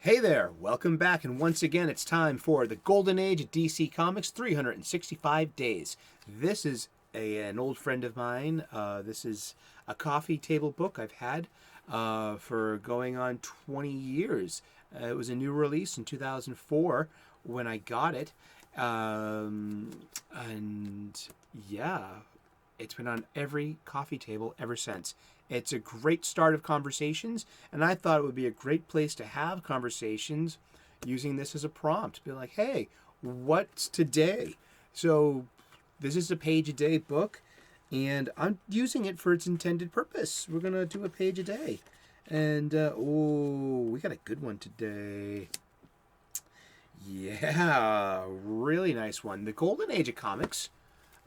Hey there, welcome back, and once again it's time for the Golden Age of DC Comics 365 Days. This is an old friend of mine. This is a coffee table book I've had for going on 20 years. It was a new release in 2004 when I got it. And yeah, it's been on every coffee table ever since. It's a great start of conversations, and I thought it would be a great place to have conversations using this as a prompt. Be like, hey, what's today? So this is a page a day book, and I'm using it for its intended purpose. We're going to do a page a day. And, we got a good one today. Yeah, really nice one. The Golden Age of Comics.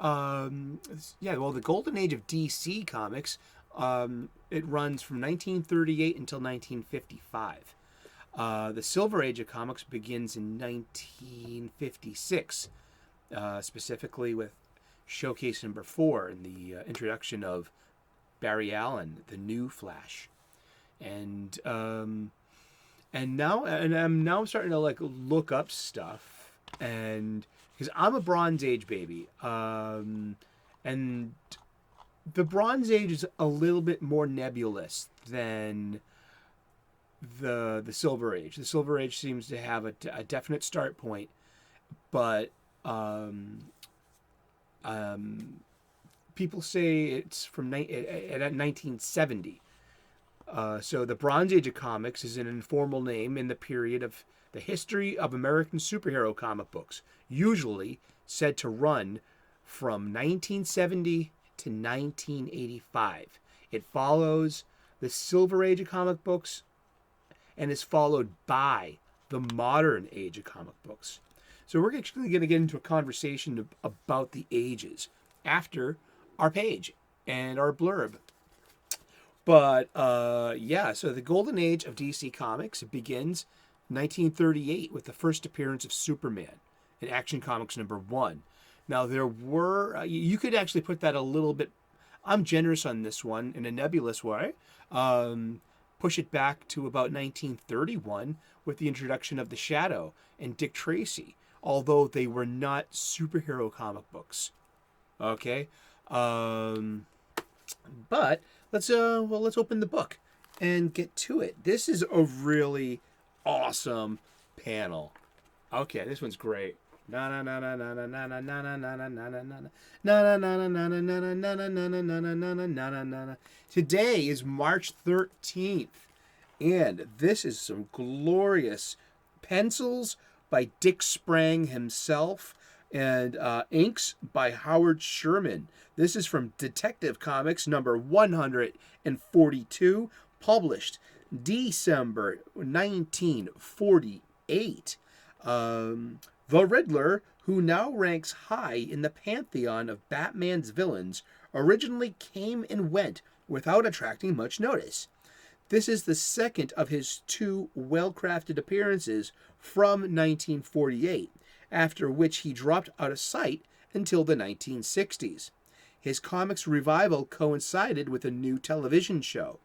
The Golden Age of DC Comics. It runs from 1938 until 1955. The Silver Age of Comics begins in 1956, specifically with showcase number 4 in the introduction of Barry Allen, the new Flash, and I'm now starting to look up stuff, and because I'm a Bronze Age baby, and the Bronze Age is a little bit more nebulous than the Silver Age. The Silver Age seems to have a definite start point, but people say it's from at 1970. So the Bronze Age of comics is an informal name in the period of the history of American superhero comic books, usually said to run from 1970 to 1985. It follows the Silver Age of comic books and is followed by the Modern Age of comic books. So we're actually going to get into a conversation about the ages after our page and our blurb. But so the Golden Age of DC Comics begins 1938 with the first appearance of Superman in Action Comics #1. Now, there were, you could actually put that a little bit, I'm generous on this one in a nebulous way, push it back to about 1931 with the introduction of The Shadow and Dick Tracy, although they were not superhero comic books. Okay? But let's open the book and get to it. This is a really awesome panel. Okay, this one's great. Today is March 13th, and this is some glorious pencils by Dick Sprang himself and inks by Howard Sherman. This is from Detective Comics number 142, published December 1948. The Riddler, who now ranks high in the pantheon of Batman's villains, originally came and went without attracting much notice. This is the second of his 2 well-crafted appearances from 1948, after which he dropped out of sight until the 1960s. His comics revival coincided with a new television show.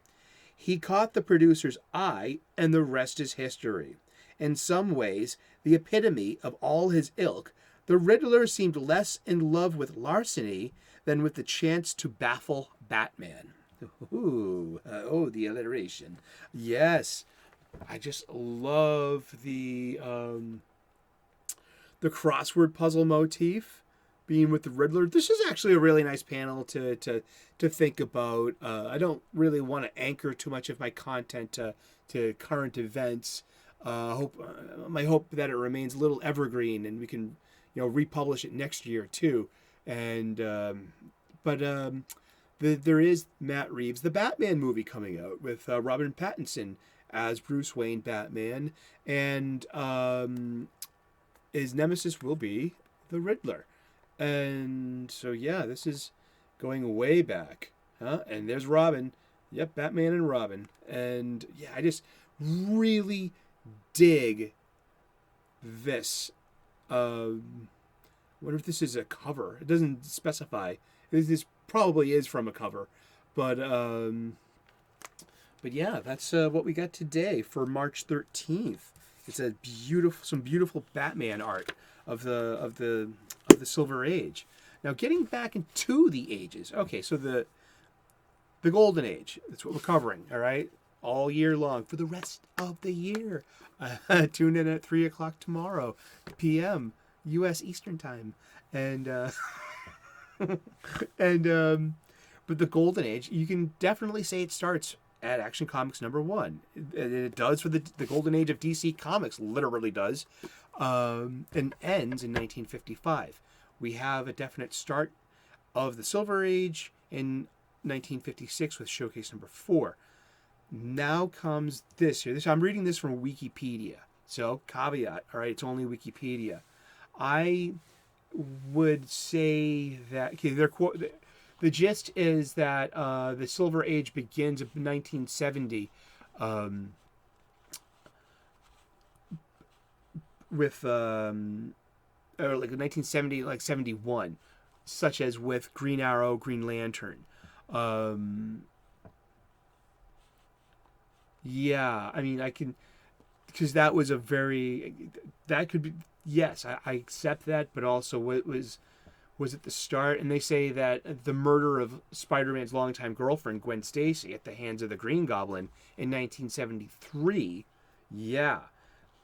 He caught the producer's eye, and the rest is history. In some ways, the epitome of all his ilk, the Riddler seemed less in love with larceny than with the chance to baffle Batman. The alliteration. Yes, I just love the crossword puzzle motif being with the Riddler. This is actually a really nice panel to think about. I don't really want to anchor too much of my content to current events. My hope that it remains a little evergreen and we can, republish it next year too. And there is Matt Reeves, the Batman movie coming out with Robert Pattinson as Bruce Wayne Batman, and his nemesis will be the Riddler. And so this is going way back, huh? And there's Robin. Yep, Batman and Robin. And I just really dig this. Wonder if this is a cover. It doesn't specify. This probably is from a cover, but that's what we got today for March 13th. It's a some beautiful Batman art of the Silver Age. Now, getting back into the ages. Okay, so the Golden Age. That's what we're covering. All right, all year long for the rest of the year. Tune in at 3:00 tomorrow, p.m. U.S. Eastern Time, and but the Golden Age, you can definitely say it starts at Action Comics #1. It does for the Golden Age of DC Comics, literally does, and ends in 1955. We have a definite start of the Silver Age in 1956 with Showcase #4. Now comes this here. I'm reading this from Wikipedia, so caveat. All right, it's only Wikipedia. I would say that the gist is that the Silver Age begins in 1970 with or like 1970, like 71, such as with Green Arrow, Green Lantern. Yeah, I mean, I can, because that was that could be, yes, I accept that, but also it was at the start, and they say that the murder of Spider-Man's longtime girlfriend, Gwen Stacy, at the hands of the Green Goblin in 1973, yeah,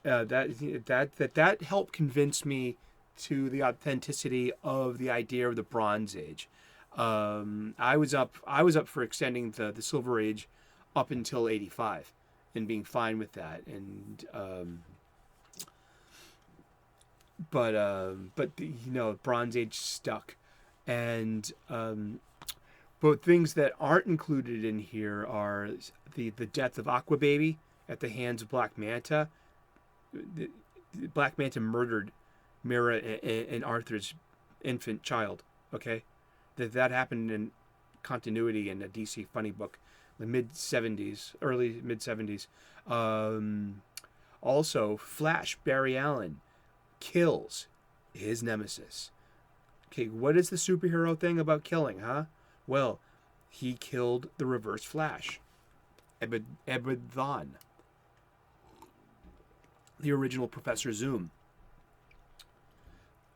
that helped convince me to the authenticity of the idea of the Bronze Age. I was up for extending the Silver Age up until 85 and being fine with that, and but Bronze Age stuck, and but things that aren't included in here are the death of Aqua Baby at the hands of Black Manta. Black Manta murdered Mira and Arthur's infant child. Okay, that happened in continuity in a DC funny book, the early mid 70s. Also, Flash Barry Allen kills his nemesis. Okay, what is the superhero thing about killing, huh? Well, he killed the Reverse Flash, Abaddon, the original Professor Zoom.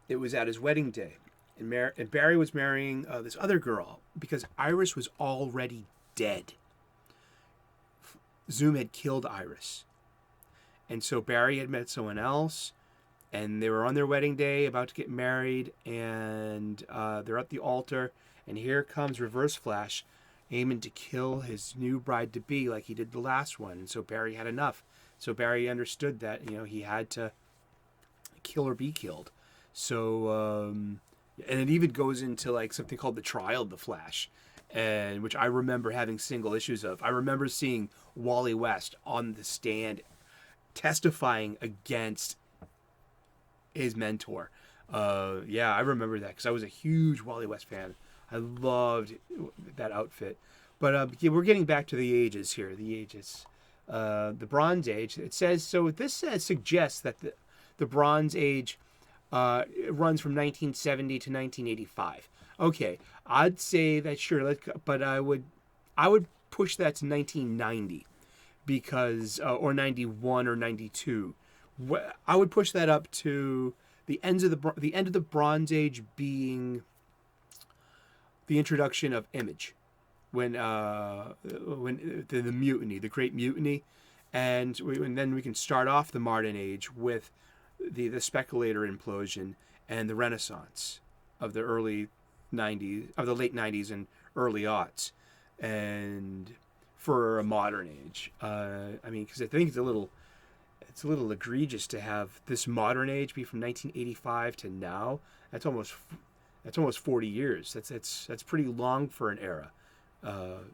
It was at his wedding day, and Barry was marrying this other girl because Iris was already dead. Zoom had killed Iris, and so Barry had met someone else, and they were on their wedding day, about to get married, and they're at the altar, and here comes Reverse Flash, aiming to kill his new bride-to-be like he did the last one, and so Barry had enough. So Barry understood that, he had to kill or be killed. So, and it even goes into like something called the Trial of the Flash, and which I remember having single issues of. I remember seeing Wally West on the stand testifying against his mentor. I remember that because I was a huge Wally West fan. I loved that outfit. But we're getting back to the ages here. The ages, the Bronze Age. It says so. This suggests that the Bronze Age runs from 1970 to 1985. Okay, I'd say that sure, but I would push that to 1990 because or 91 or 92. I would push that up to the end of the Bronze Age being the introduction of Image, when the mutiny, the Great Mutiny, and then we can start off the Modern Age with the speculator implosion and the Renaissance of the late 90s and early aughts, and for a modern age. Because I think it's a little egregious to have this modern age be from 1985 to now. That's almost 40 years. That's pretty long for an era. And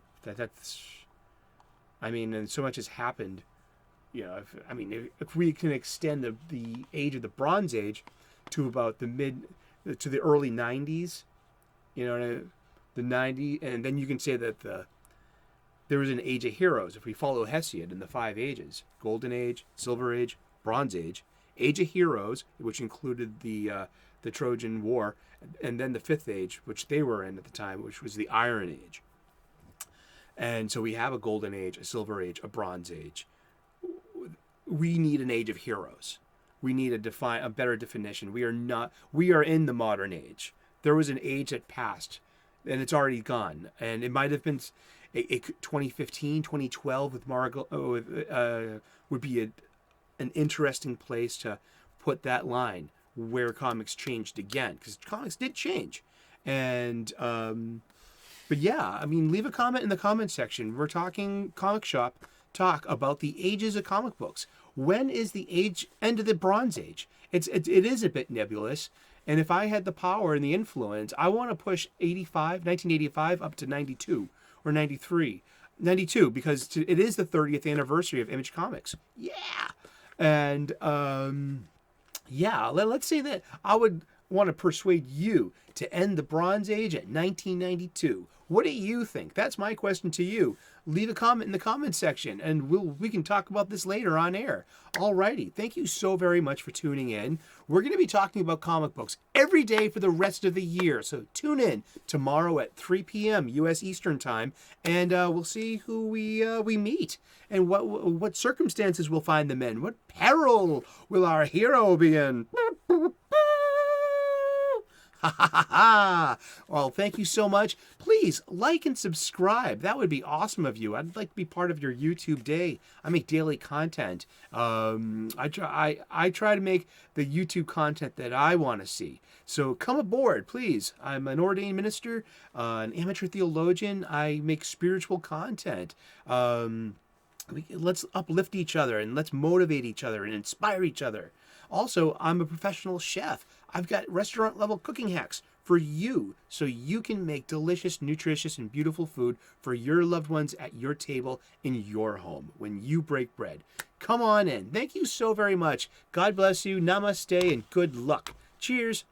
so much has happened. If we can extend the age of the Bronze Age to about to the early 90s, the 90s, and then you can say that there was an age of heroes. If we follow Hesiod in the 5 ages: Golden Age, Silver Age, Bronze Age, Age of Heroes, which included the Trojan War, and then the 5th age, which they were in at the time, which was the Iron Age. And so we have a Golden Age, a Silver Age, a Bronze Age. we need an age of heroes. We need a better definition. We are in the modern age. There was an age that passed, and it's already gone. And it might have been 2015, 2012 with Margot would be an interesting place to put that line where comics changed again, because comics did change. And but yeah, I mean, leave a comment in the comment section. We're talking comic shop talk about the ages of comic books. When is the end of the Bronze Age? It is a bit nebulous. And if I had the power and the influence, I want to push 1985 up to 92 or 93. 92, because it is the 30th anniversary of Image Comics. Yeah. And yeah, let's say that I would want to persuade you to end the Bronze Age at 1992. What do you think? That's my question to you. Leave a comment in the comment section, and we can talk about this later on air. Alrighty, thank you so very much for tuning in. We're going to be talking about comic books every day for the rest of the year, so tune in tomorrow at 3 p.m. U.S. Eastern Time, and we'll see who we meet and what circumstances we'll find them in. What peril will our hero be in? Ha ha ha ha! Well, thank you so much. Please like and subscribe. That would be awesome of you. I'd like to be part of your YouTube day. I make daily content. I try to make the YouTube content that I want to see. So come aboard, please. I'm an ordained minister, an amateur theologian. I make spiritual content. Let's uplift each other, and let's motivate each other and inspire each other. Also, I'm a professional chef. I've got restaurant level cooking hacks for you, so you can make delicious, nutritious, and beautiful food for your loved ones at your table in your home when you break bread. Come on in. Thank you so very much. God bless you. Namaste and good luck. Cheers.